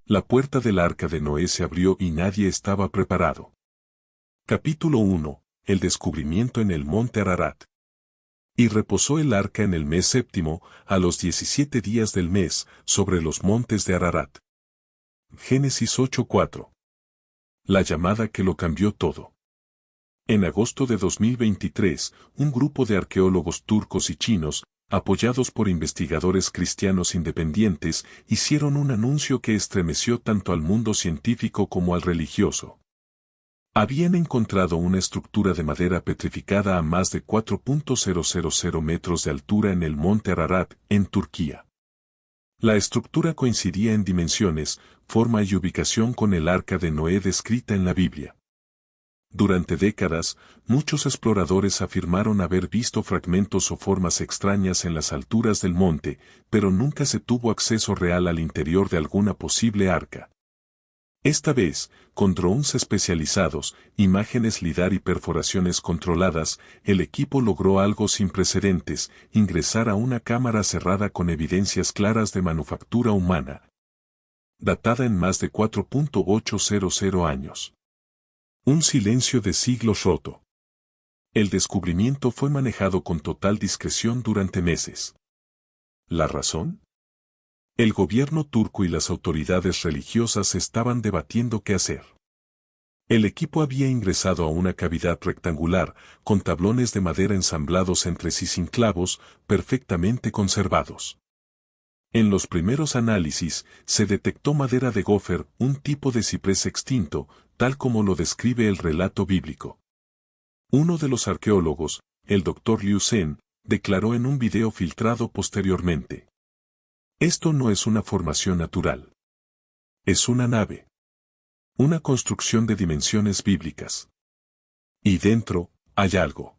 La puerta del arca de Noé se abrió y nadie estaba preparado. Capítulo 1. El descubrimiento en el monte Ararat. Y reposó el arca en el mes séptimo, a los 17 días del mes, sobre los montes de Ararat. Génesis 8:4. La llamada que lo cambió todo. En agosto de 2023, un grupo de arqueólogos turcos y chinos, apoyados por investigadores cristianos independientes, hicieron un anuncio que estremeció tanto al mundo científico como al religioso. Habían encontrado una estructura de madera petrificada a más de 4.000 metros de altura en el monte Ararat, en Turquía. La estructura coincidía en dimensiones, forma y ubicación con el arca de Noé descrita en la Biblia. Durante décadas, muchos exploradores afirmaron haber visto fragmentos o formas extrañas en las alturas del monte, pero nunca se tuvo acceso real al interior de alguna posible arca. Esta vez, con drones especializados, imágenes lidar y perforaciones controladas, el equipo logró algo sin precedentes: ingresar a una cámara cerrada con evidencias claras de manufactura humana, datada en más de 4.800 años. Un silencio de siglos roto. El descubrimiento fue manejado con total discreción durante meses. ¿La razón? El gobierno turco y las autoridades religiosas estaban debatiendo qué hacer. El equipo había ingresado a una cavidad rectangular, con tablones de madera ensamblados entre sí sin clavos, perfectamente conservados. En los primeros análisis, se detectó madera de gofer, un tipo de ciprés extinto, tal como lo describe el relato bíblico. Uno de los arqueólogos, el Dr. Liu Zhen, declaró en un video filtrado posteriormente: esto no es una formación natural. Es una nave. Una construcción de dimensiones bíblicas. Y dentro, hay algo.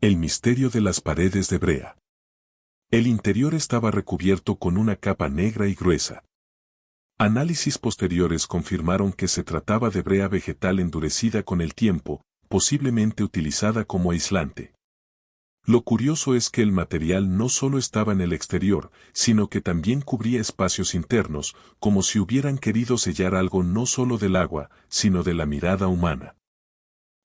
El misterio de las paredes de brea. El interior estaba recubierto con una capa negra y gruesa. Análisis posteriores confirmaron que se trataba de brea vegetal endurecida con el tiempo, posiblemente utilizada como aislante. Lo curioso es que el material no solo estaba en el exterior, sino que también cubría espacios internos, como si hubieran querido sellar algo no solo del agua, sino de la mirada humana.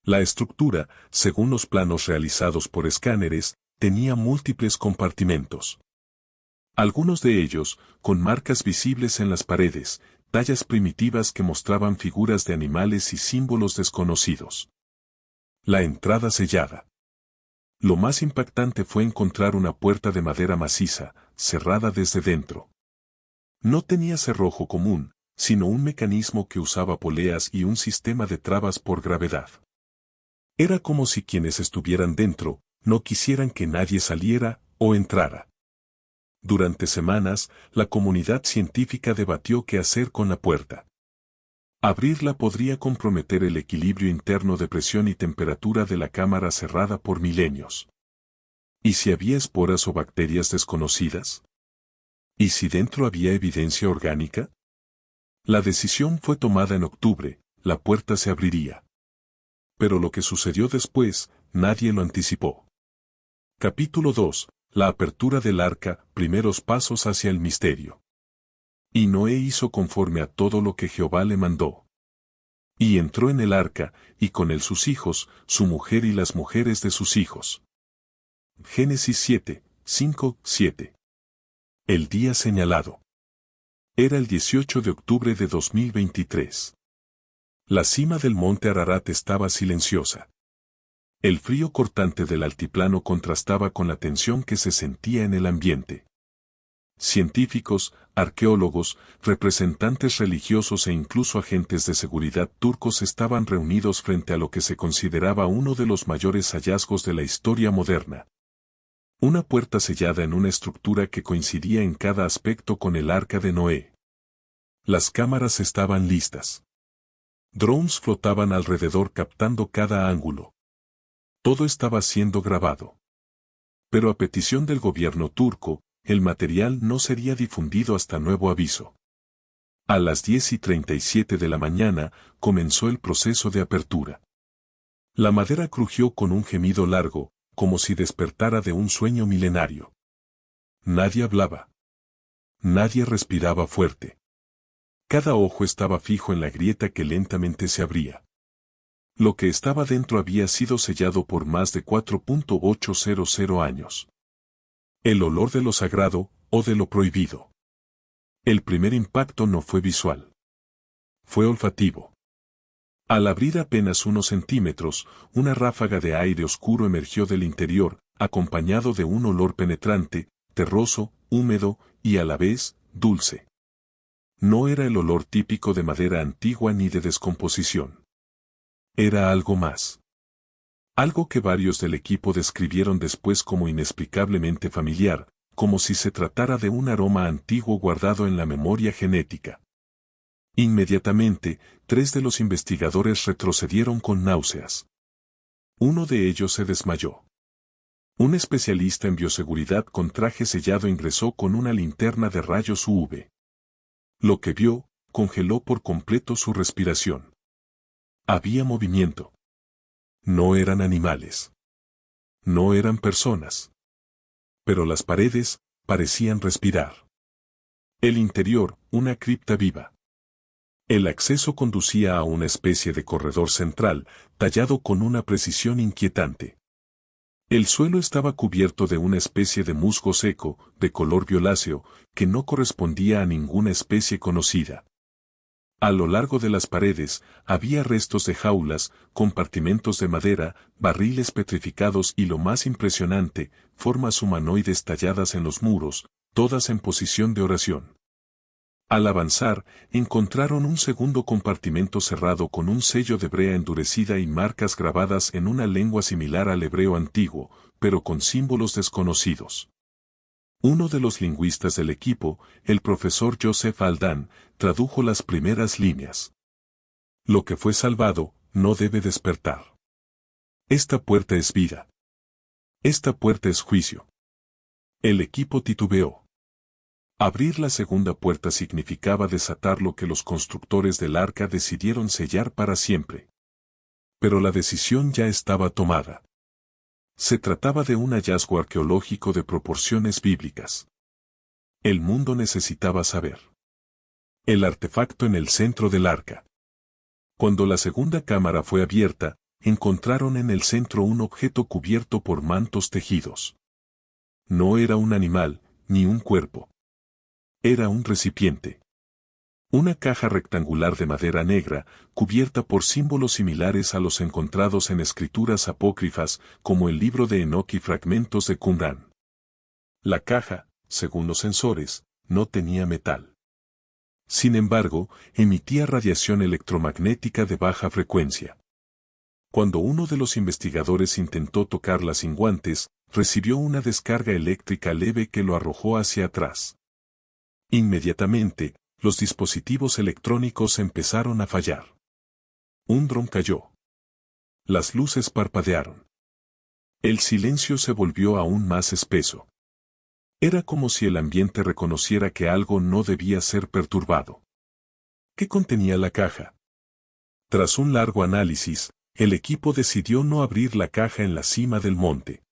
La estructura, según los planos realizados por escáneres, tenía múltiples compartimentos. Algunos de ellos, con marcas visibles en las paredes, tallas primitivas que mostraban figuras de animales y símbolos desconocidos. La entrada sellada. Lo más impactante fue encontrar una puerta de madera maciza, cerrada desde dentro. No tenía cerrojo común, sino un mecanismo que usaba poleas y un sistema de trabas por gravedad. Era como si quienes estuvieran dentro, no quisieran que nadie saliera o entrara. Durante semanas, la comunidad científica debatió qué hacer con la puerta. Abrirla podría comprometer el equilibrio interno de presión y temperatura de la cámara cerrada por milenios. ¿Y si había esporas o bacterias desconocidas? ¿Y si dentro había evidencia orgánica? La decisión fue tomada en octubre: la puerta se abriría. Pero lo que sucedió después, nadie lo anticipó. Capítulo 2. La apertura del arca, primeros pasos hacia el misterio. Y Noé hizo conforme a todo lo que Jehová le mandó. Y entró en el arca, y con él sus hijos, su mujer y las mujeres de sus hijos. Génesis 7, 5, 7. El día señalado. Era el 18 de octubre de 2023. La cima del monte Ararat estaba silenciosa. El frío cortante del altiplano contrastaba con la tensión que se sentía en el ambiente. Científicos, arqueólogos, representantes religiosos e incluso agentes de seguridad turcos estaban reunidos frente a lo que se consideraba uno de los mayores hallazgos de la historia moderna. Una puerta sellada en una estructura que coincidía en cada aspecto con el arca de Noé. Las cámaras estaban listas. Drones flotaban alrededor captando cada ángulo. Todo estaba siendo grabado. Pero a petición del gobierno turco, el material no sería difundido hasta nuevo aviso. A las 10:37 de la mañana, comenzó el proceso de apertura. La madera crujió con un gemido largo, como si despertara de un sueño milenario. Nadie hablaba. Nadie respiraba fuerte. Cada ojo estaba fijo en la grieta que lentamente se abría. Lo que estaba dentro había sido sellado por más de 4.800 años. El olor de lo sagrado, o de lo prohibido. El primer impacto no fue visual. Fue olfativo. Al abrir apenas unos centímetros, una ráfaga de aire oscuro emergió del interior, acompañado de un olor penetrante, terroso, húmedo, y a la vez, dulce. No era el olor típico de madera antigua ni de descomposición. Era algo más. Algo que varios del equipo describieron después como inexplicablemente familiar, como si se tratara de un aroma antiguo guardado en la memoria genética. Inmediatamente, 3 de los investigadores retrocedieron con náuseas. Uno de ellos se desmayó. Un especialista en bioseguridad con traje sellado ingresó con una linterna de rayos UV. Lo que vio, congeló por completo su respiración. Había movimiento. No eran animales. No eran personas. Pero las paredes parecían respirar. El interior, una cripta viva. El acceso conducía a una especie de corredor central, tallado con una precisión inquietante. El suelo estaba cubierto de una especie de musgo seco, de color violáceo, que no correspondía a ninguna especie conocida. A lo largo de las paredes, había restos de jaulas, compartimentos de madera, barriles petrificados y lo más impresionante, formas humanoides talladas en los muros, todas en posición de oración. Al avanzar, encontraron un segundo compartimento cerrado con un sello de brea endurecida y marcas grabadas en una lengua similar al hebreo antiguo, pero con símbolos desconocidos. Uno de los lingüistas del equipo, el profesor Joseph Aldán, tradujo las primeras líneas. Lo que fue salvado, no debe despertar. Esta puerta es vida. Esta puerta es juicio. El equipo titubeó. Abrir la segunda puerta significaba desatar lo que los constructores del arca decidieron sellar para siempre. Pero la decisión ya estaba tomada. Se trataba de un hallazgo arqueológico de proporciones bíblicas. El mundo necesitaba saber. El artefacto en el centro del arca. Cuando la segunda cámara fue abierta, encontraron en el centro un objeto cubierto por mantos tejidos. No era un animal, ni un cuerpo. Era un recipiente. Una caja rectangular de madera negra, cubierta por símbolos similares a los encontrados en escrituras apócrifas, como el libro de Enoc y fragmentos de Qumrán. La caja, según los sensores, no tenía metal. Sin embargo, emitía radiación electromagnética de baja frecuencia. Cuando uno de los investigadores intentó tocarla sin guantes, recibió una descarga eléctrica leve que lo arrojó hacia atrás. Inmediatamente, los dispositivos electrónicos empezaron a fallar. Un dron cayó. Las luces parpadearon. El silencio se volvió aún más espeso. Era como si el ambiente reconociera que algo no debía ser perturbado. ¿Qué contenía la caja? Tras un largo análisis, el equipo decidió no abrir la caja en la cima del monte.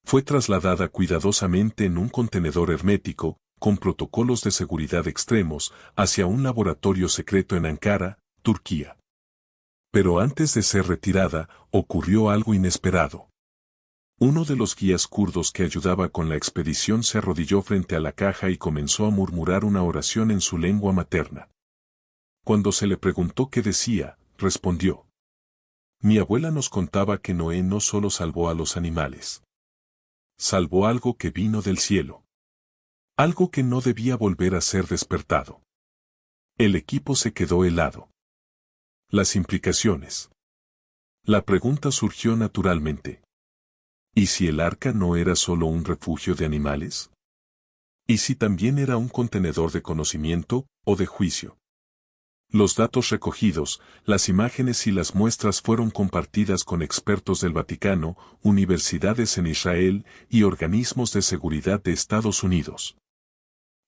Fue trasladada cuidadosamente en un contenedor hermético, con protocolos de seguridad extremos, hacia un laboratorio secreto en Ankara, Turquía. Pero antes de ser retirada, ocurrió algo inesperado. Uno de los guías kurdos que ayudaba con la expedición se arrodilló frente a la caja y comenzó a murmurar una oración en su lengua materna. Cuando se le preguntó qué decía, respondió: Mi abuela nos contaba que Noé no solo salvó a los animales. Salvó algo que vino del cielo. Algo que no debía volver a ser despertado. El equipo se quedó helado. Las implicaciones. La pregunta surgió naturalmente. ¿Y si el arca no era solo un refugio de animales? ¿Y si también era un contenedor de conocimiento, o de juicio? Los datos recogidos, las imágenes y las muestras fueron compartidas con expertos del Vaticano, universidades en Israel y organismos de seguridad de Estados Unidos.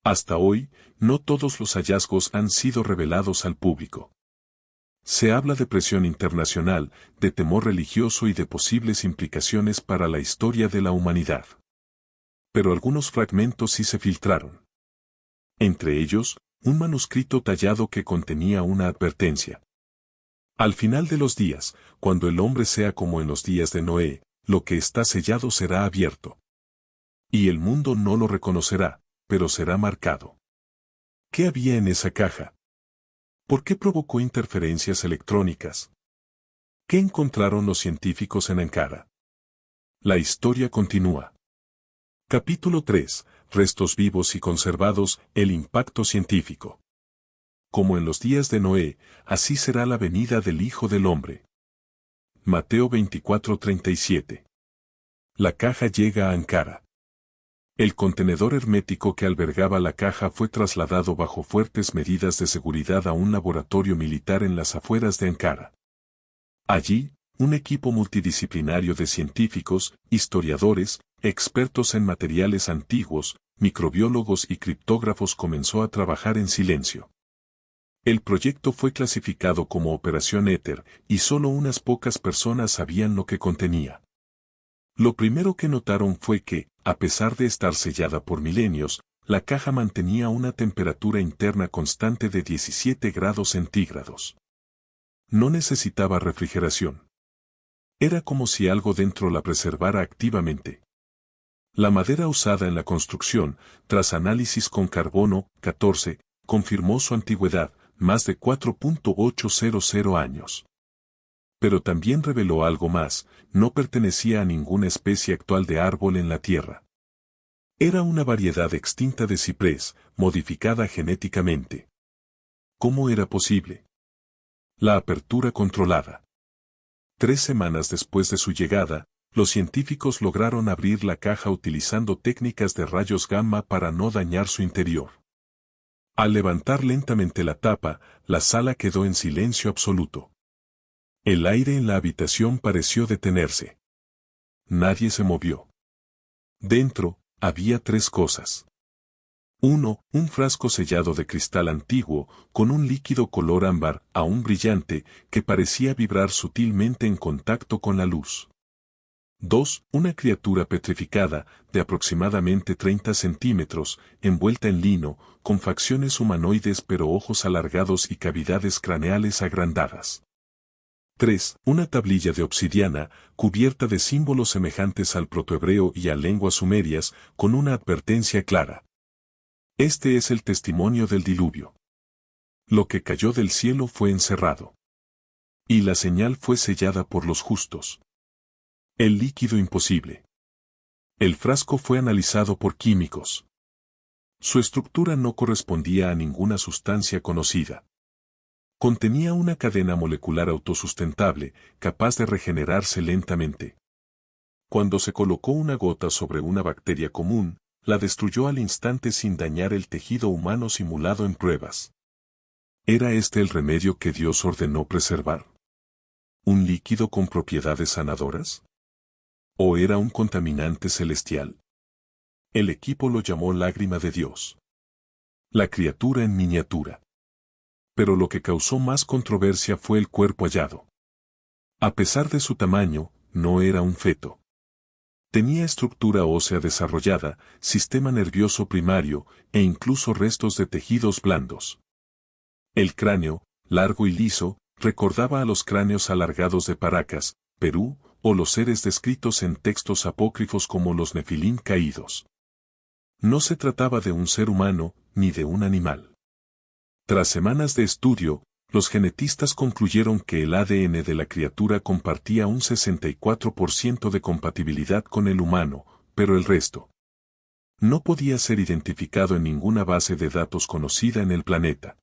Hasta hoy, no todos los hallazgos han sido revelados al público. Se habla de presión internacional, de temor religioso y de posibles implicaciones para la historia de la humanidad. Pero algunos fragmentos sí se filtraron. Entre ellos, un manuscrito tallado que contenía una advertencia. Al final de los días, cuando el hombre sea como en los días de Noé, lo que está sellado será abierto. Y el mundo no lo reconocerá, pero será marcado. ¿Qué había en esa caja? ¿Por qué provocó interferencias electrónicas? ¿Qué encontraron los científicos en Ankara? La historia continúa. Capítulo 3. Restos vivos y conservados, el impacto científico. Como en los días de Noé, así será la venida del Hijo del Hombre. Mateo 24:37. La caja llega a Ankara. El contenedor hermético que albergaba la caja fue trasladado bajo fuertes medidas de seguridad a un laboratorio militar en las afueras de Ankara. Allí, un equipo multidisciplinario de científicos, historiadores, expertos en materiales antiguos, microbiólogos y criptógrafos comenzó a trabajar en silencio. El proyecto fue clasificado como Operación Éter, y solo unas pocas personas sabían lo que contenía. Lo primero que notaron fue que, a pesar de estar sellada por milenios, la caja mantenía una temperatura interna constante de 17 grados centígrados. No necesitaba refrigeración. Era como si algo dentro la preservara activamente. La madera usada en la construcción, tras análisis con carbono 14, confirmó su antigüedad, más de 4.800 años. Pero también reveló algo más, no pertenecía a ninguna especie actual de árbol en la Tierra. Era una variedad extinta de ciprés, modificada genéticamente. ¿Cómo era posible? La apertura controlada. 3 semanas después de su llegada, los científicos lograron abrir la caja utilizando técnicas de rayos gamma para no dañar su interior. Al levantar lentamente la tapa, la sala quedó en silencio absoluto. El aire en la habitación pareció detenerse. Nadie se movió. Dentro, había 3 cosas. 1. Un frasco sellado de cristal antiguo, con un líquido color ámbar, aún brillante, que parecía vibrar sutilmente en contacto con la luz. 2. Una criatura petrificada, de aproximadamente 30 centímetros, envuelta en lino, con facciones humanoides pero ojos alargados y cavidades craneales agrandadas. 3. Una tablilla de obsidiana, cubierta de símbolos semejantes al protohebreo y a lenguas sumerias, con una advertencia clara. Este es el testimonio del diluvio. Lo que cayó del cielo fue encerrado. Y la señal fue sellada por los justos. El líquido imposible. El frasco fue analizado por químicos. Su estructura no correspondía a ninguna sustancia conocida. Contenía una cadena molecular autosustentable, capaz de regenerarse lentamente. Cuando se colocó una gota sobre una bacteria común, la destruyó al instante sin dañar el tejido humano simulado en pruebas. ¿Era este el remedio que Dios ordenó preservar? ¿Un líquido con propiedades sanadoras? ¿O era un contaminante celestial? El equipo lo llamó lágrima de Dios. La criatura en miniatura. Pero lo que causó más controversia fue el cuerpo hallado. A pesar de su tamaño, no era un feto. Tenía estructura ósea desarrollada, sistema nervioso primario, e incluso restos de tejidos blandos. El cráneo, largo y liso, recordaba a los cráneos alargados de Paracas, Perú, o los seres descritos en textos apócrifos como los Nefilim caídos. No se trataba de un ser humano, ni de un animal. Tras semanas de estudio, los genetistas concluyeron que el ADN de la criatura compartía un 64% de compatibilidad con el humano, pero el resto no podía ser identificado en ninguna base de datos conocida en el planeta.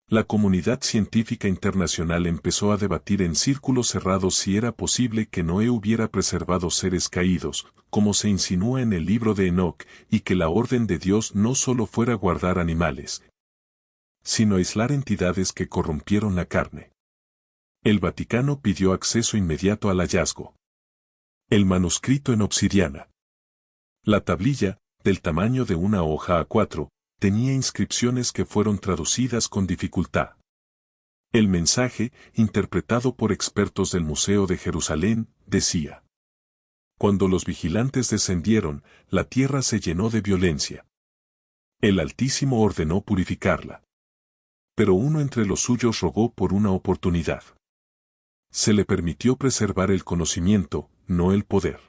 La comunidad científica internacional empezó a debatir en círculos cerrados si era posible que Noé hubiera preservado seres caídos, como se insinúa en el libro de Enoc, y que la orden de Dios no solo fuera guardar animales, sino aislar entidades que corrompieron la carne. El Vaticano pidió acceso inmediato al hallazgo. El manuscrito en obsidiana. La tablilla, del tamaño de una hoja A4, tenía inscripciones que fueron traducidas con dificultad. El mensaje, interpretado por expertos del Museo de Jerusalén, decía: cuando los vigilantes descendieron, la tierra se llenó de violencia. El Altísimo ordenó purificarla. Pero uno entre los suyos rogó por una oportunidad. Se le permitió preservar el conocimiento, no el poder.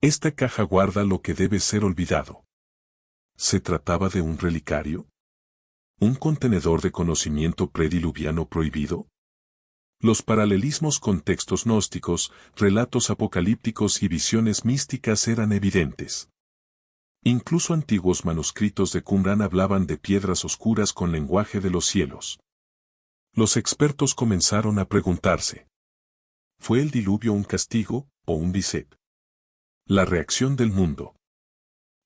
Esta caja guarda lo que debe ser olvidado. ¿Se trataba de un relicario? ¿Un contenedor de conocimiento prediluviano prohibido? Los paralelismos con textos gnósticos, relatos apocalípticos y visiones místicas eran evidentes. Incluso antiguos manuscritos de Qumrán hablaban de piedras oscuras con lenguaje de los cielos. Los expertos comenzaron a preguntarse: ¿fue el diluvio un castigo o un Bizet? La reacción del mundo.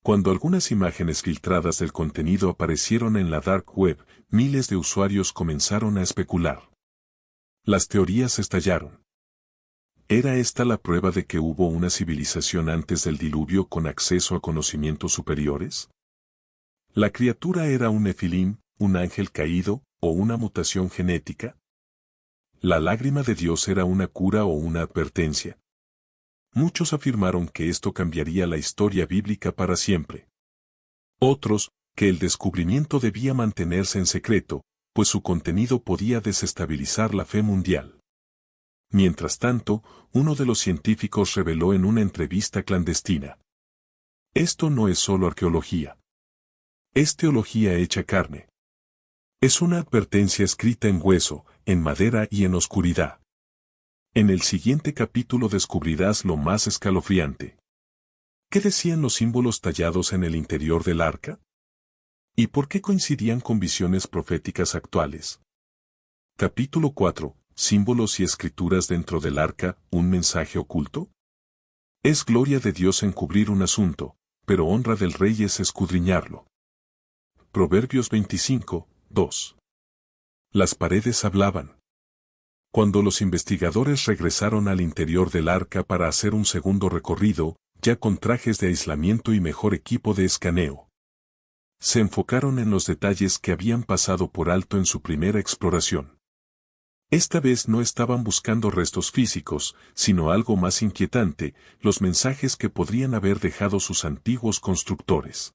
Cuando algunas imágenes filtradas del contenido aparecieron en la Dark Web, miles de usuarios comenzaron a especular. Las teorías estallaron. ¿Era esta la prueba de que hubo una civilización antes del diluvio con acceso a conocimientos superiores? ¿La criatura era un nefilim, un ángel caído, o una mutación genética? ¿La lágrima de Dios era una cura o una advertencia? Muchos afirmaron que esto cambiaría la historia bíblica para siempre. Otros, que el descubrimiento debía mantenerse en secreto, pues su contenido podía desestabilizar la fe mundial. Mientras tanto, uno de los científicos reveló en una entrevista clandestina: esto no es solo arqueología. Es teología hecha carne. Es una advertencia escrita en hueso, en madera y en oscuridad. En el siguiente capítulo descubrirás lo más escalofriante. ¿Qué decían los símbolos tallados en el interior del arca? ¿Y por qué coincidían con visiones proféticas actuales? Capítulo 4. Símbolos y escrituras dentro del arca, ¿un mensaje oculto? Es gloria de Dios encubrir un asunto, pero honra del rey es escudriñarlo. Proverbios 25, 2. Las paredes hablaban. Cuando los investigadores regresaron al interior del arca para hacer un segundo recorrido, ya con trajes de aislamiento y mejor equipo de escaneo, se enfocaron en los detalles que habían pasado por alto en su primera exploración. Esta vez no estaban buscando restos físicos, sino algo más inquietante: los mensajes que podrían haber dejado sus antiguos constructores.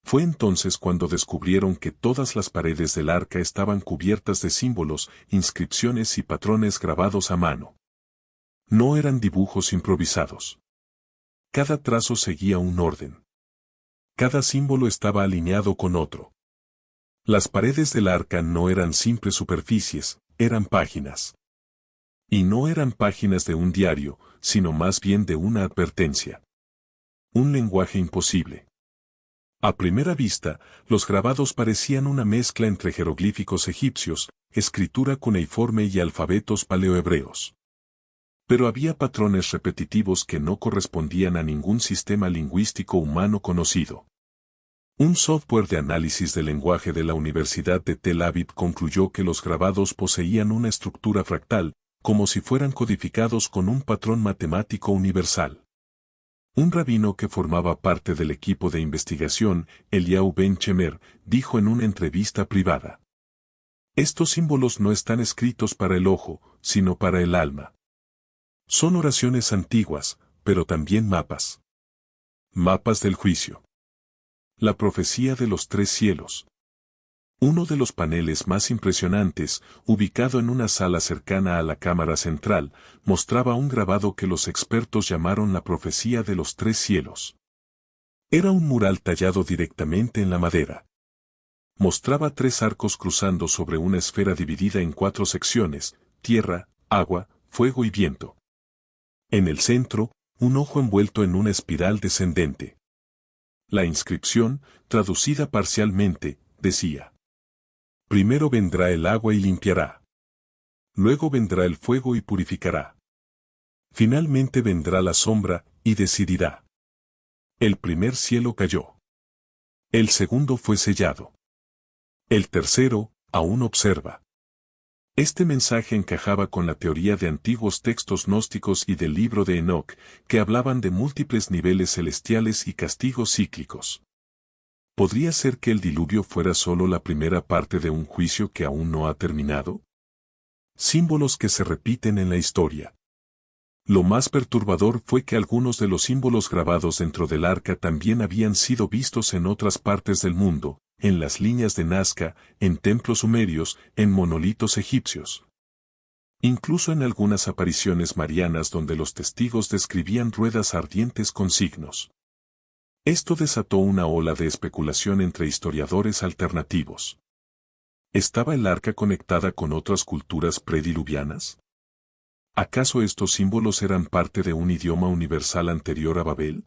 Fue entonces cuando descubrieron que todas las paredes del arca estaban cubiertas de símbolos, inscripciones y patrones grabados a mano. No eran dibujos improvisados. Cada trazo seguía un orden. Cada símbolo estaba alineado con otro. Las paredes del arca no eran simples superficies, eran páginas. Y no eran páginas de un diario, sino más bien de una advertencia. Un lenguaje imposible. A primera vista, los grabados parecían una mezcla entre jeroglíficos egipcios, escritura cuneiforme y alfabetos paleohebreos. Pero había patrones repetitivos que no correspondían a ningún sistema lingüístico humano conocido. Un software de análisis del lenguaje de la Universidad de Tel Aviv concluyó que los grabados poseían una estructura fractal, como si fueran codificados con un patrón matemático universal. Un rabino que formaba parte del equipo de investigación, Eliyahu Ben Chemer, dijo en una entrevista privada: estos símbolos no están escritos para el ojo, sino para el alma. Son oraciones antiguas, pero también mapas. Mapas del juicio. La profecía de los tres cielos. Uno de los paneles más impresionantes, ubicado en una sala cercana a la cámara central, mostraba un grabado que los expertos llamaron la profecía de los tres cielos. Era un mural tallado directamente en la madera. Mostraba tres arcos cruzando sobre una esfera dividida en 4 secciones: tierra, agua, fuego y viento. En el centro, un ojo envuelto en una espiral descendente. La inscripción, traducida parcialmente, decía: primero vendrá el agua y limpiará. Luego vendrá el fuego y purificará. Finalmente vendrá la sombra, y decidirá. El primer cielo cayó. El segundo fue sellado. El tercero, aún observa. Este mensaje encajaba con la teoría de antiguos textos gnósticos y del libro de Enoc, que hablaban de múltiples niveles celestiales y castigos cíclicos. ¿Podría ser que el diluvio fuera solo la primera parte de un juicio que aún no ha terminado? Símbolos que se repiten en la historia. Lo más perturbador fue que algunos de los símbolos grabados dentro del arca también habían sido vistos en otras partes del mundo, en las líneas de Nazca, en templos sumerios, en monolitos egipcios. Incluso en algunas apariciones marianas donde los testigos describían ruedas ardientes con signos. Esto desató una ola de especulación entre historiadores alternativos. ¿Estaba el arca conectada con otras culturas prediluvianas? ¿Acaso estos símbolos eran parte de un idioma universal anterior a Babel?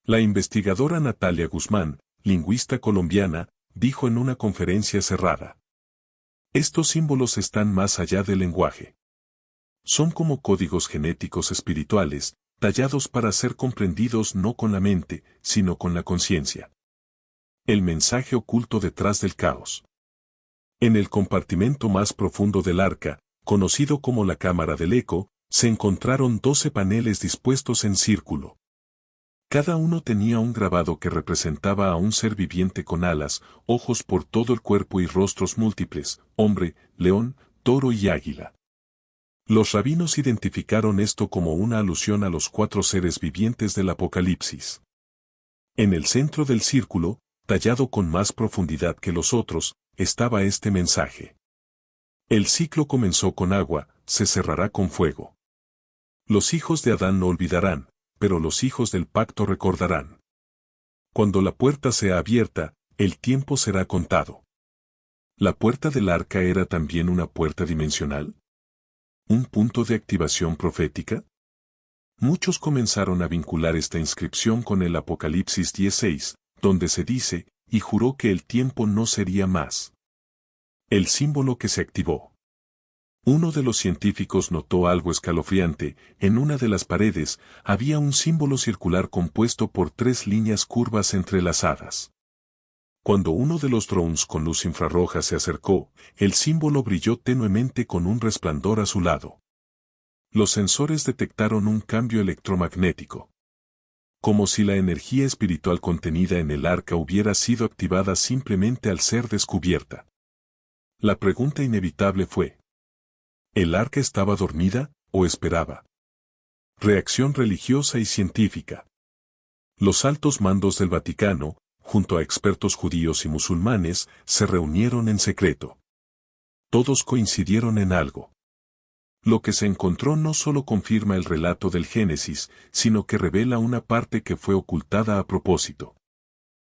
La investigadora Natalia Guzmán, lingüista colombiana, dijo en una conferencia cerrada: estos símbolos están más allá del lenguaje. Son como códigos genéticos espirituales, tallados para ser comprendidos no con la mente, sino con la conciencia. El mensaje oculto detrás del caos. En el compartimento más profundo del arca, conocido como la cámara del eco, se encontraron 12 paneles dispuestos en círculo. Cada uno tenía un grabado que representaba a un ser viviente con alas, ojos por todo el cuerpo y rostros múltiples: hombre, león, toro y águila. Los rabinos identificaron esto como una alusión a los 4 seres vivientes del Apocalipsis. En el centro del círculo, tallado con más profundidad que los otros, estaba este mensaje: el ciclo comenzó con agua, se cerrará con fuego. Los hijos de Adán no olvidarán, pero los hijos del pacto recordarán. Cuando la puerta sea abierta, el tiempo será contado. ¿La puerta del arca era también una puerta dimensional? ¿Un punto de activación profética? Muchos comenzaron a vincular esta inscripción con el Apocalipsis 16, donde se dice: y juró que el tiempo no sería más. El símbolo que se activó. Uno de los científicos notó algo escalofriante: en una de las paredes había un símbolo circular compuesto por 3 líneas curvas entrelazadas. Cuando uno de los drones con luz infrarroja se acercó, el símbolo brilló tenuemente con un resplandor azulado. Los sensores detectaron un cambio electromagnético. Como si la energía espiritual contenida en el arca hubiera sido activada simplemente al ser descubierta. La pregunta inevitable fue: ¿el arca estaba dormida, o esperaba? Reacción religiosa y científica. Los altos mandos del Vaticano, junto a expertos judíos y musulmanes, se reunieron en secreto. Todos coincidieron en algo. Lo que se encontró no solo confirma el relato del Génesis, sino que revela una parte que fue ocultada a propósito.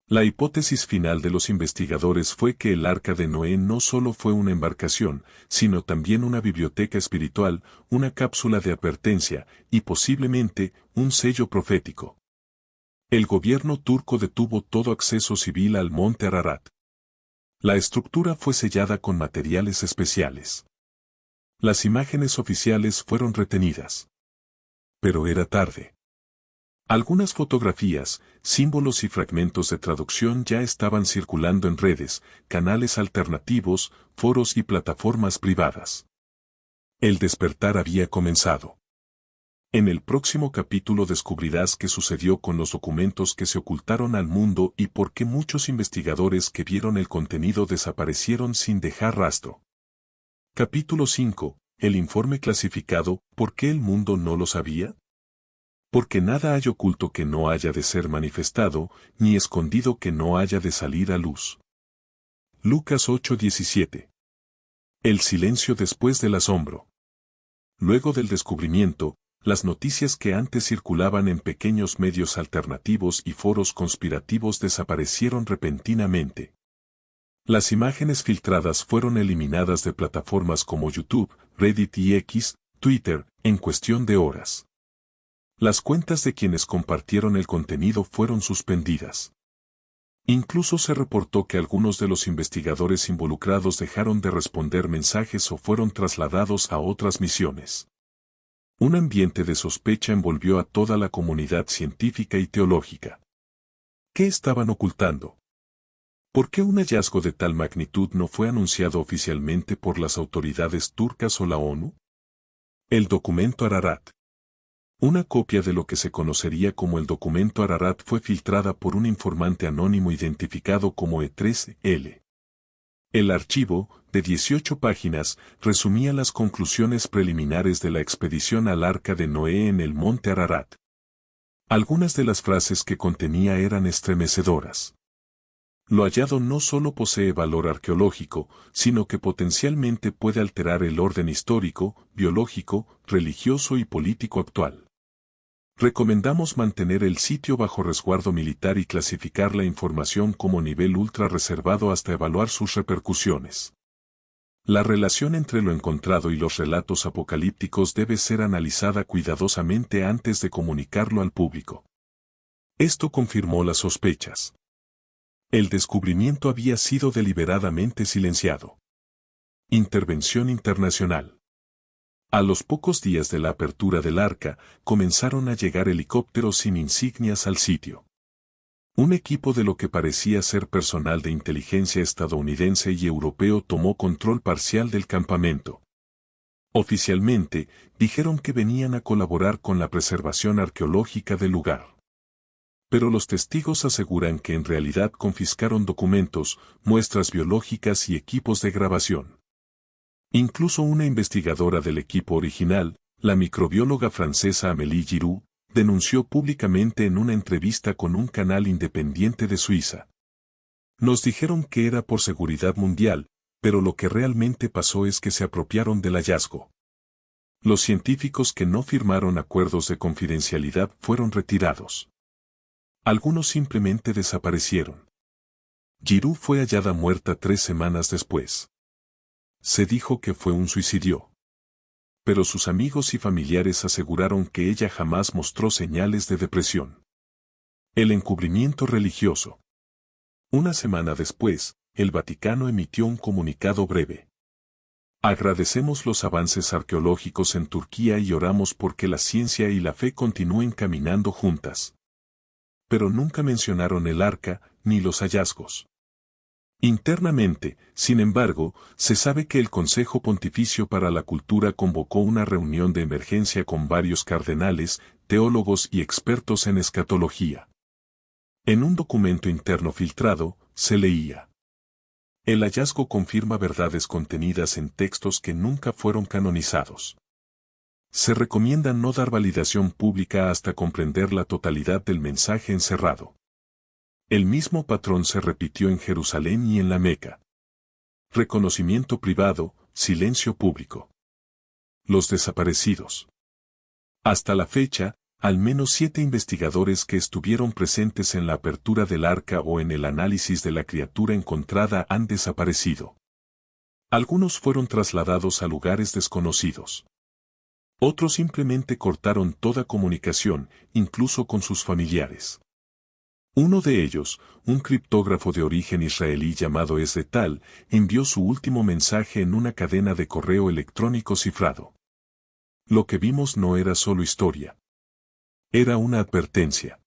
La hipótesis final de los investigadores fue que el arca de Noé no solo fue una embarcación, sino también una biblioteca espiritual, una cápsula de advertencia, y posiblemente, un sello profético. El gobierno turco detuvo todo acceso civil al monte Ararat. La estructura fue sellada con materiales especiales. Las imágenes oficiales fueron retenidas. Pero era tarde. Algunas fotografías, símbolos y fragmentos de traducción ya estaban circulando en redes, canales alternativos, foros y plataformas privadas. El despertar había comenzado. En el próximo capítulo descubrirás qué sucedió con los documentos que se ocultaron al mundo y por qué muchos investigadores que vieron el contenido desaparecieron sin dejar rastro. Capítulo 5. El informe clasificado. ¿Por qué el mundo no lo sabía? Porque nada hay oculto que no haya de ser manifestado, ni escondido que no haya de salir a luz. Lucas 8:17. El silencio después del asombro. Luego del descubrimiento, las noticias que antes circulaban en pequeños medios alternativos y foros conspirativos desaparecieron repentinamente. Las imágenes filtradas fueron eliminadas de plataformas como YouTube, Reddit y X, Twitter, en cuestión de horas. Las cuentas de quienes compartieron el contenido fueron suspendidas. Incluso se reportó que algunos de los investigadores involucrados dejaron de responder mensajes o fueron trasladados a otras misiones. Un ambiente de sospecha envolvió a toda la comunidad científica y teológica. ¿Qué estaban ocultando? ¿Por qué un hallazgo de tal magnitud no fue anunciado oficialmente por las autoridades turcas o la ONU? El documento Ararat. Una copia de lo que se conocería como el documento Ararat fue filtrada por un informante anónimo identificado como E3L. El archivo, de 18 páginas, resumía las conclusiones preliminares de la expedición al Arca de Noé en el monte Ararat. Algunas de las frases que contenía eran estremecedoras. Lo hallado no solo posee valor arqueológico, sino que potencialmente puede alterar el orden histórico, biológico, religioso y político actual. Recomendamos mantener el sitio bajo resguardo militar y clasificar la información como nivel ultra reservado hasta evaluar sus repercusiones. La relación entre lo encontrado y los relatos apocalípticos debe ser analizada cuidadosamente antes de comunicarlo al público. Esto confirmó las sospechas. El descubrimiento había sido deliberadamente silenciado. Intervención internacional. A los pocos días de la apertura del arca, comenzaron a llegar helicópteros sin insignias al sitio. Un equipo de lo que parecía ser personal de inteligencia estadounidense y europeo tomó control parcial del campamento. Oficialmente, dijeron que venían a colaborar con la preservación arqueológica del lugar. Pero los testigos aseguran que en realidad confiscaron documentos, muestras biológicas y equipos de grabación. Incluso una investigadora del equipo original, la microbióloga francesa Amélie Giroux, denunció públicamente en una entrevista con un canal independiente de Suiza. Nos dijeron que era por seguridad mundial, pero lo que realmente pasó es que se apropiaron del hallazgo. Los científicos que no firmaron acuerdos de confidencialidad fueron retirados. Algunos simplemente desaparecieron. Giroux fue hallada muerta 3 semanas después. Se dijo que fue un suicidio. Pero sus amigos y familiares aseguraron que ella jamás mostró señales de depresión. El encubrimiento religioso. Una semana después, el Vaticano emitió un comunicado breve. Agradecemos los avances arqueológicos en Turquía y oramos porque la ciencia y la fe continúen caminando juntas. Pero nunca mencionaron el arca, ni los hallazgos. Internamente, sin embargo, se sabe que el Consejo Pontificio para la Cultura convocó una reunión de emergencia con varios cardenales, teólogos y expertos en escatología. En un documento interno filtrado, se leía: el hallazgo confirma verdades contenidas en textos que nunca fueron canonizados. Se recomienda no dar validación pública hasta comprender la totalidad del mensaje encerrado. El mismo patrón se repitió en Jerusalén y en la Meca. Reconocimiento privado, silencio público. Los desaparecidos. Hasta la fecha, al menos 7 investigadores que estuvieron presentes en la apertura del arca o en el análisis de la criatura encontrada han desaparecido. Algunos fueron trasladados a lugares desconocidos. Otros simplemente cortaron toda comunicación, incluso con sus familiares. Uno de ellos, un criptógrafo de origen israelí llamado Esdetal, envió su último mensaje en una cadena de correo electrónico cifrado. Lo que vimos no era solo historia. Era una advertencia.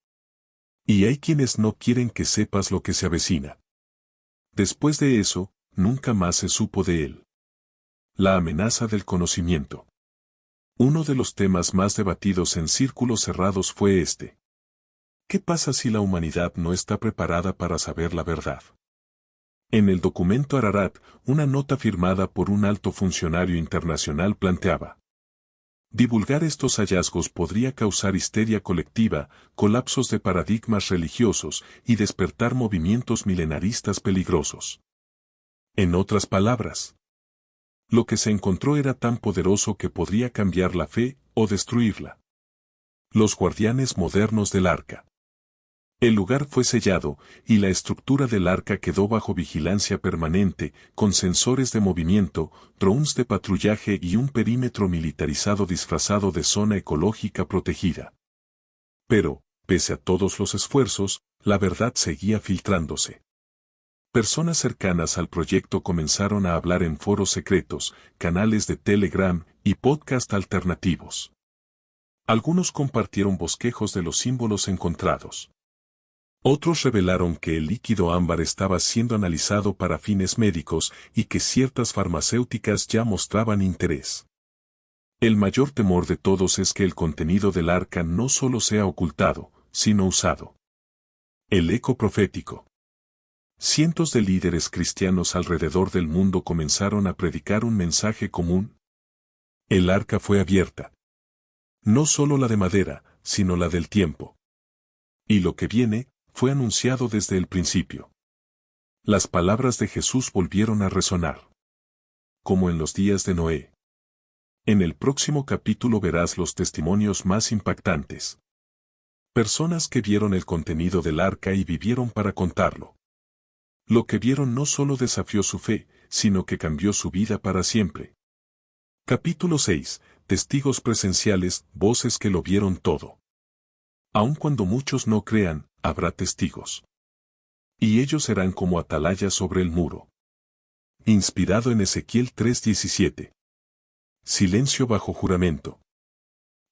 Y hay quienes no quieren que sepas lo que se avecina. Después de eso, nunca más se supo de él. La amenaza del conocimiento. Uno de los temas más debatidos en círculos cerrados fue este. ¿Qué pasa si la humanidad no está preparada para saber la verdad? En el documento Ararat, una nota firmada por un alto funcionario internacional planteaba: divulgar estos hallazgos podría causar histeria colectiva, colapsos de paradigmas religiosos y despertar movimientos milenaristas peligrosos. En otras palabras, lo que se encontró era tan poderoso que podría cambiar la fe o destruirla. Los guardianes modernos del arca. El lugar fue sellado, y la estructura del arca quedó bajo vigilancia permanente, con sensores de movimiento, drones de patrullaje y un perímetro militarizado disfrazado de zona ecológica protegida. Pero, pese a todos los esfuerzos, la verdad seguía filtrándose. Personas cercanas al proyecto comenzaron a hablar en foros secretos, canales de Telegram y podcast alternativos. Algunos compartieron bosquejos de los símbolos encontrados. Otros revelaron que el líquido ámbar estaba siendo analizado para fines médicos y que ciertas farmacéuticas ya mostraban interés. El mayor temor de todos es que el contenido del arca no solo sea ocultado, sino usado. El eco profético. Cientos de líderes cristianos alrededor del mundo comenzaron a predicar un mensaje común. El arca fue abierta. No solo la de madera, sino la del tiempo. Y lo que viene, fue anunciado desde el principio. Las palabras de Jesús volvieron a resonar. Como en los días de Noé. En el próximo capítulo verás los testimonios más impactantes. Personas que vieron el contenido del arca y vivieron para contarlo. Lo que vieron no solo desafió su fe, sino que cambió su vida para siempre. Capítulo 6. Testigos presenciales, voces que lo vieron todo. Aun cuando muchos no crean, habrá testigos. Y ellos serán como atalayas sobre el muro. Inspirado en Ezequiel 3:17. Silencio bajo juramento.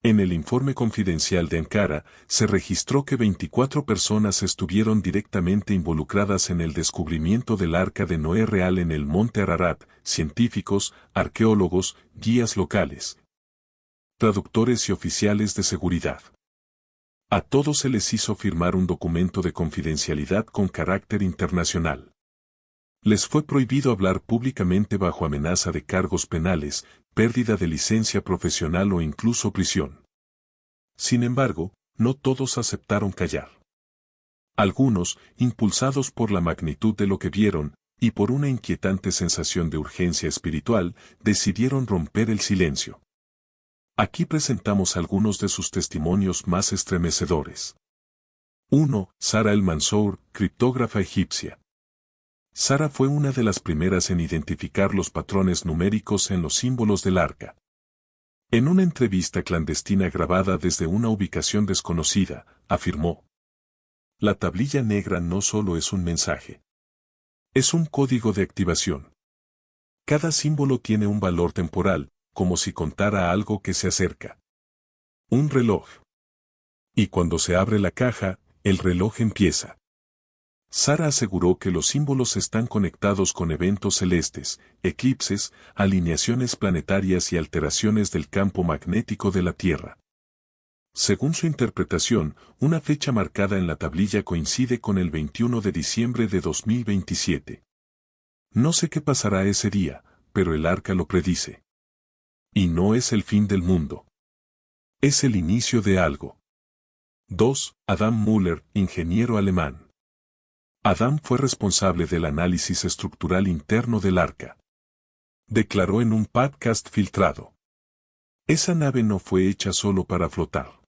En el informe confidencial de Ankara, se registró que 24 personas estuvieron directamente involucradas en el descubrimiento del Arca de Noé real en el monte Ararat: científicos, arqueólogos, guías locales, traductores y oficiales de seguridad. A todos se les hizo firmar un documento de confidencialidad con carácter internacional. Les fue prohibido hablar públicamente bajo amenaza de cargos penales, pérdida de licencia profesional o incluso prisión. Sin embargo, no todos aceptaron callar. Algunos, impulsados por la magnitud de lo que vieron, y por una inquietante sensación de urgencia espiritual, decidieron romper el silencio. Aquí presentamos algunos de sus testimonios más estremecedores. 1. Sara el-Mansour, criptógrafa egipcia. Sara fue una de las primeras en identificar los patrones numéricos en los símbolos del arca. En una entrevista clandestina grabada desde una ubicación desconocida, afirmó: "La tablilla negra no solo es un mensaje. Es un código de activación. Cada símbolo tiene un valor temporal, como si contara algo que se acerca. Un reloj. Y cuando se abre la caja, el reloj empieza". Sara aseguró que los símbolos están conectados con eventos celestes, eclipses, alineaciones planetarias y alteraciones del campo magnético de la Tierra. Según su interpretación, una fecha marcada en la tablilla coincide con el 21 de diciembre de 2027. No sé qué pasará ese día, pero el arca lo predice. Y no es el fin del mundo. Es el inicio de algo. 2. Adam Müller, ingeniero alemán. Adam fue responsable del análisis estructural interno del arca. Declaró en un podcast filtrado: "Esa nave no fue hecha solo para flotar.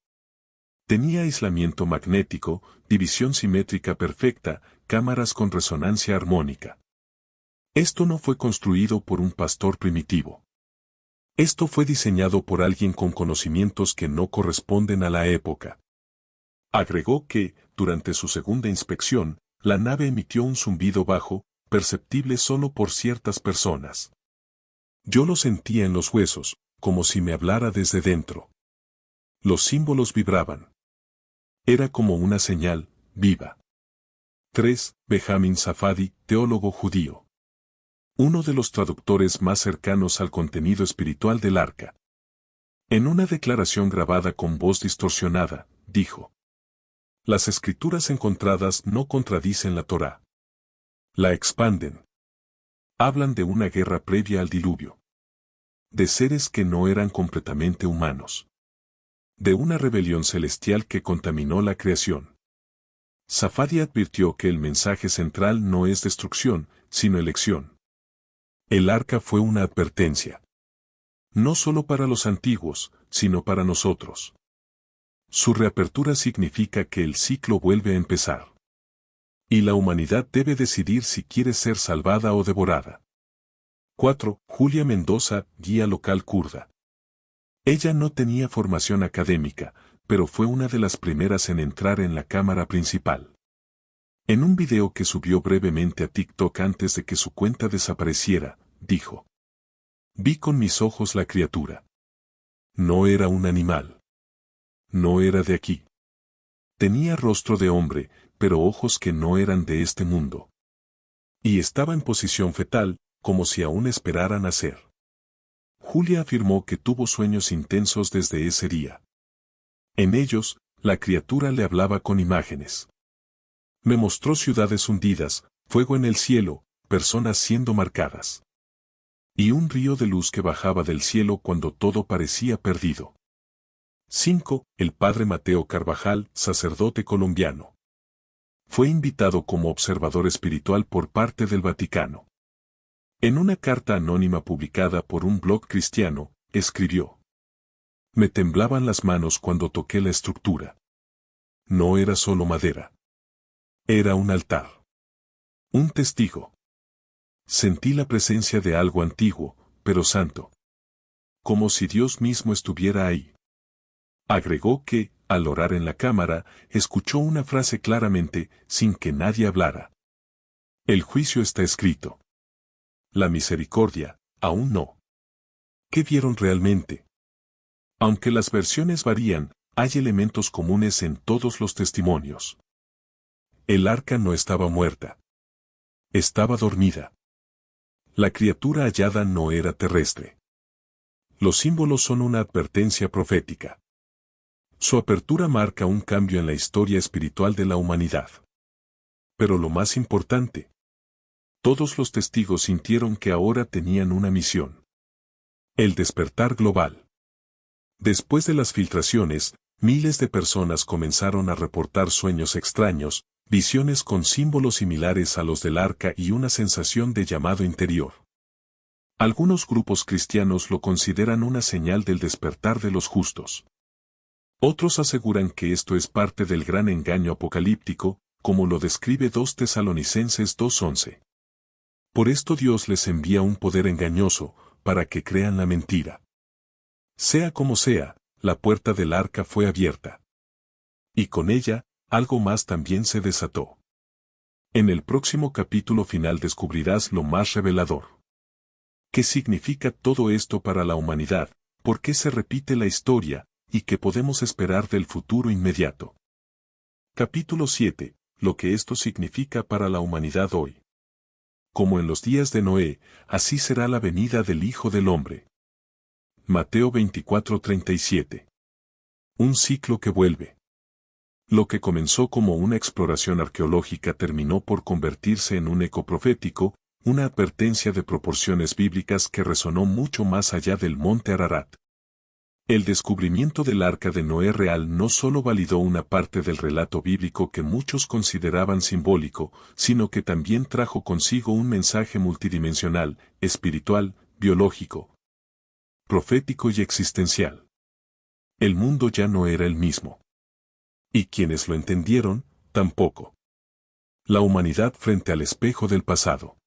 Tenía aislamiento magnético, división simétrica perfecta, cámaras con resonancia armónica. Esto no fue construido por un pastor primitivo. Esto fue diseñado por alguien con conocimientos que no corresponden a la época". Agregó que, durante su segunda inspección, la nave emitió un zumbido bajo, perceptible solo por ciertas personas. "Yo lo sentía en los huesos, como si me hablara desde dentro. Los símbolos vibraban. Era como una señal, viva". 3. Benjamin Safadi, teólogo judío. Uno de los traductores más cercanos al contenido espiritual del arca. En una declaración grabada con voz distorsionada, dijo: "Las escrituras encontradas no contradicen la Torá. La expanden. Hablan de una guerra previa al diluvio. De seres que no eran completamente humanos. De una rebelión celestial que contaminó la creación". Safadi advirtió que el mensaje central no es destrucción, sino elección. El arca fue una advertencia. No solo para los antiguos, sino para nosotros. Su reapertura significa que el ciclo vuelve a empezar. Y la humanidad debe decidir si quiere ser salvada o devorada. 4. Julia Mendoza, guía local kurda. Ella no tenía formación académica, pero fue una de las primeras en entrar en la cámara principal. En un video que subió brevemente a TikTok antes de que su cuenta desapareciera, dijo: "Vi con mis ojos la criatura. No era un animal. No era de aquí. Tenía rostro de hombre, pero ojos que no eran de este mundo. Y estaba en posición fetal, como si aún esperara nacer". Julia afirmó que tuvo sueños intensos desde ese día. En ellos, la criatura le hablaba con imágenes. "Me mostró ciudades hundidas, fuego en el cielo, personas siendo marcadas. Y un río de luz que bajaba del cielo cuando todo parecía perdido. 5. El padre Mateo Carvajal, sacerdote colombiano. Fue invitado como observador espiritual por parte del Vaticano. En una carta anónima publicada por un blog cristiano, escribió: me temblaban las manos cuando toqué la estructura. No era solo madera. Era un altar. Un testigo. Sentí la presencia de algo antiguo, pero santo. Como si Dios mismo estuviera ahí. Agregó que, al orar en la cámara, escuchó una frase claramente, sin que nadie hablara. El juicio está escrito. La misericordia, aún no. ¿Qué vieron realmente? Aunque las versiones varían, hay elementos comunes en todos los testimonios. El arca no estaba muerta. Estaba dormida. La criatura hallada no era terrestre. Los símbolos son una advertencia profética. Su apertura marca un cambio en la historia espiritual de la humanidad. Pero lo más importante, todos los testigos sintieron que ahora tenían una misión. El despertar global. Después de las filtraciones, miles de personas comenzaron a reportar sueños extraños, visiones con símbolos similares a los del arca y una sensación de llamado interior. Algunos grupos cristianos lo consideran una señal del despertar de los justos. Otros aseguran que esto es parte del gran engaño apocalíptico, como lo describe 2 Tesalonicenses 2:11. Por esto Dios les envía un poder engañoso, para que crean la mentira. Sea como sea, la puerta del arca fue abierta. Y con ella, algo más también se desató. En el próximo capítulo final descubrirás lo más revelador. ¿Qué significa todo esto para la humanidad? ¿Por qué se repite la historia? ¿Y qué podemos esperar del futuro inmediato? Capítulo 7. Lo que esto significa para la humanidad hoy. Como en los días de Noé, así será la venida del Hijo del Hombre. Mateo 24:37. Un ciclo que vuelve. Lo que comenzó como una exploración arqueológica terminó por convertirse en un eco profético, una advertencia de proporciones bíblicas que resonó mucho más allá del monte Ararat. El descubrimiento del arca de Noé real no solo validó una parte del relato bíblico que muchos consideraban simbólico, sino que también trajo consigo un mensaje multidimensional, espiritual, biológico, profético y existencial. El mundo ya no era el mismo. Y quienes lo entendieron, tampoco. La humanidad frente al espejo del pasado.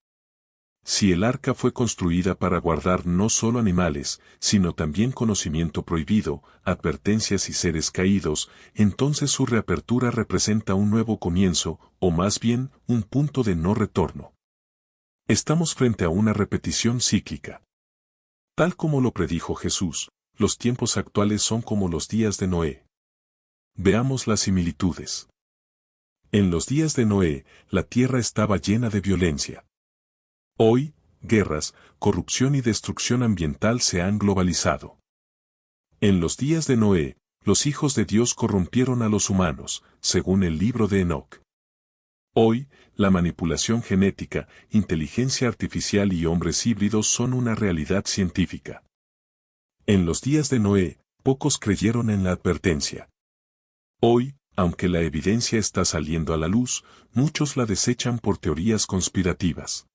Si el arca fue construida para guardar no solo animales, sino también conocimiento prohibido, advertencias y seres caídos, entonces su reapertura representa un nuevo comienzo, o más bien, un punto de no retorno. Estamos frente a una repetición cíclica. Tal como lo predijo Jesús, los tiempos actuales son como los días de Noé. Veamos las similitudes. En los días de Noé, la tierra estaba llena de violencia. Hoy, guerras, corrupción y destrucción ambiental se han globalizado. En los días de Noé, los hijos de Dios corrompieron a los humanos, según el libro de Enoc. Hoy, la manipulación genética, inteligencia artificial y hombres híbridos son una realidad científica. En los días de Noé, pocos creyeron en la advertencia. Hoy, aunque la evidencia está saliendo a la luz, muchos la desechan por teorías conspirativas.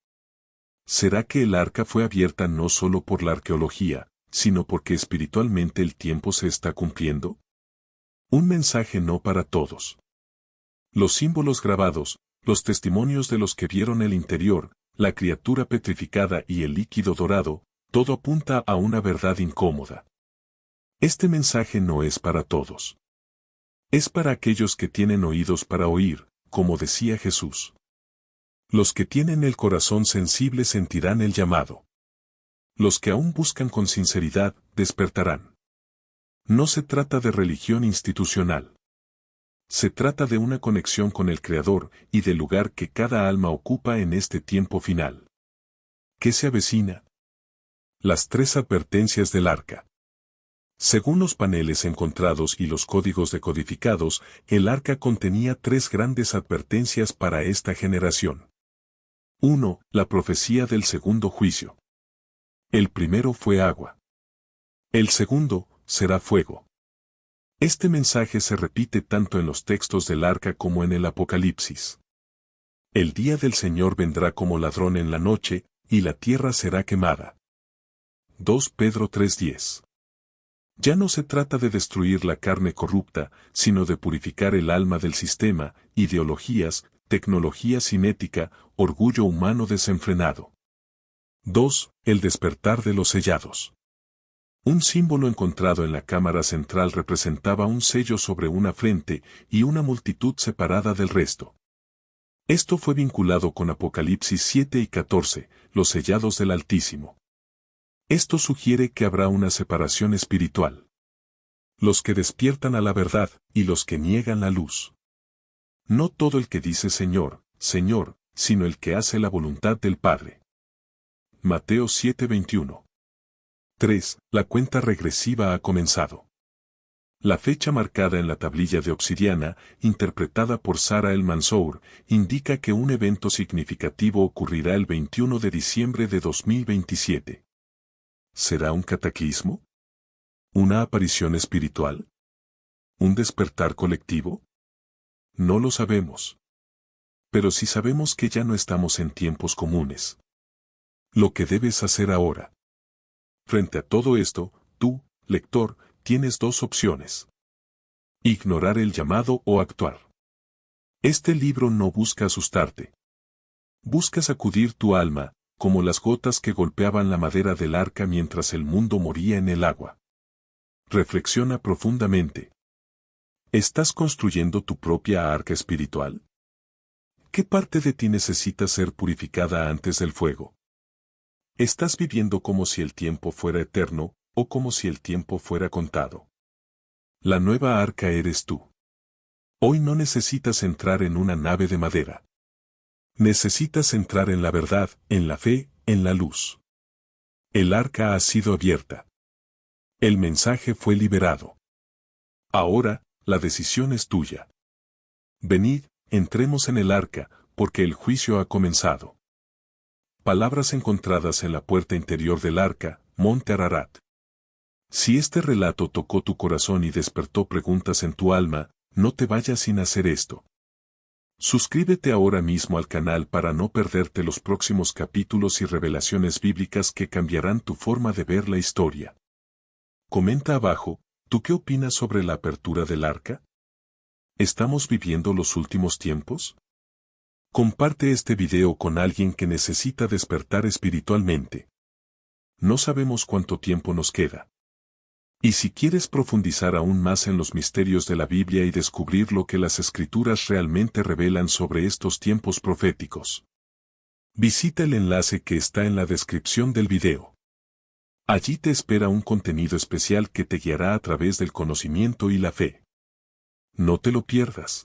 ¿Será que el arca fue abierta no solo por la arqueología, sino porque espiritualmente el tiempo se está cumpliendo? Un mensaje no para todos. Los símbolos grabados, los testimonios de los que vieron el interior, la criatura petrificada y el líquido dorado, todo apunta a una verdad incómoda. Este mensaje no es para todos. Es para aquellos que tienen oídos para oír, como decía Jesús. Los que tienen el corazón sensible sentirán el llamado. Los que aún buscan con sinceridad, despertarán. No se trata de religión institucional. Se trata de una conexión con el Creador y del lugar que cada alma ocupa en este tiempo final. ¿Qué se avecina? Las 3 advertencias del arca. Según los paneles encontrados y los códigos decodificados, el arca contenía 3 grandes advertencias para esta generación. 1. La profecía del segundo juicio. El primero fue agua. El segundo será fuego. Este mensaje se repite tanto en los textos del arca como en el Apocalipsis. El día del Señor vendrá como ladrón en la noche, y la tierra será quemada. 2 Pedro 3:10. Ya no se trata de destruir la carne corrupta, sino de purificar el alma del sistema, ideologías, tecnología cinética, orgullo humano desenfrenado. 2. El despertar de los sellados. Un símbolo encontrado en la cámara central representaba un sello sobre una frente y una multitud separada del resto. Esto fue vinculado con Apocalipsis 7 y 14, los sellados del Altísimo. Esto sugiere que habrá una separación espiritual. Los que despiertan a la verdad y los que niegan la luz. No todo el que dice Señor, Señor, sino el que hace la voluntad del Padre. Mateo 7:21. 3. La cuenta regresiva ha comenzado. La fecha marcada en la tablilla de obsidiana, interpretada por Sarah El-Mansour, indica que un evento significativo ocurrirá el 21 de diciembre de 2027. ¿Será un cataclismo? ¿Una aparición espiritual? ¿Un despertar colectivo? No lo sabemos. Pero sí sabemos que ya no estamos en tiempos comunes. Lo que debes hacer ahora. Frente a todo esto, tú, lector, tienes dos opciones. Ignorar el llamado o actuar. Este libro no busca asustarte. Busca sacudir tu alma, como las gotas que golpeaban la madera del arca mientras el mundo moría en el agua. Reflexiona profundamente. ¿Estás construyendo tu propia arca espiritual? ¿Qué parte de ti necesita ser purificada antes del fuego? ¿Estás viviendo como si el tiempo fuera eterno, o como si el tiempo fuera contado? La nueva arca eres tú. Hoy no necesitas entrar en una nave de madera. Necesitas entrar en la verdad, en la fe, en la luz. El arca ha sido abierta. El mensaje fue liberado. Ahora, la decisión es tuya. Venid, entremos en el arca, porque el juicio ha comenzado. Palabras encontradas en la puerta interior del arca, Monte Ararat. Si este relato tocó tu corazón y despertó preguntas en tu alma, no te vayas sin hacer esto. Suscríbete ahora mismo al canal para no perderte los próximos capítulos y revelaciones bíblicas que cambiarán tu forma de ver la historia. Comenta abajo, ¿tú qué opinas sobre la apertura del arca? ¿Estamos viviendo los últimos tiempos? Comparte este video con alguien que necesita despertar espiritualmente. No sabemos cuánto tiempo nos queda. Y si quieres profundizar aún más en los misterios de la Biblia y descubrir lo que las Escrituras realmente revelan sobre estos tiempos proféticos, visita el enlace que está en la descripción del video. Allí te espera un contenido especial que te guiará a través del conocimiento y la fe. No te lo pierdas.